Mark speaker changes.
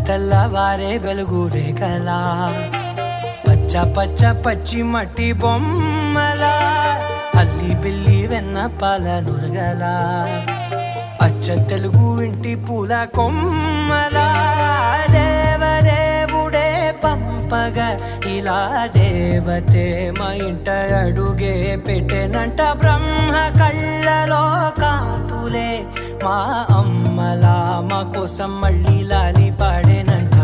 Speaker 1: తెల్లవారే వెలుగు రేఖలా పచ్చ పచ్చ పచ్చి మట్టి బొమ్మలా అల్లి బిల్లి వెన్న పాల నురగలా అచ్చ తెలుగు ఇంటి పూల కొమ్మలా దేవదేవుడే పంపగా ఇలా దేవతే మా ఇంట అడుగే పెట్టెనంట బ్రహ్మ కళ్ళలో కాంతులే మా అమ్మలా మా కోసం మళ్ళీ లాలి పాడేనంట.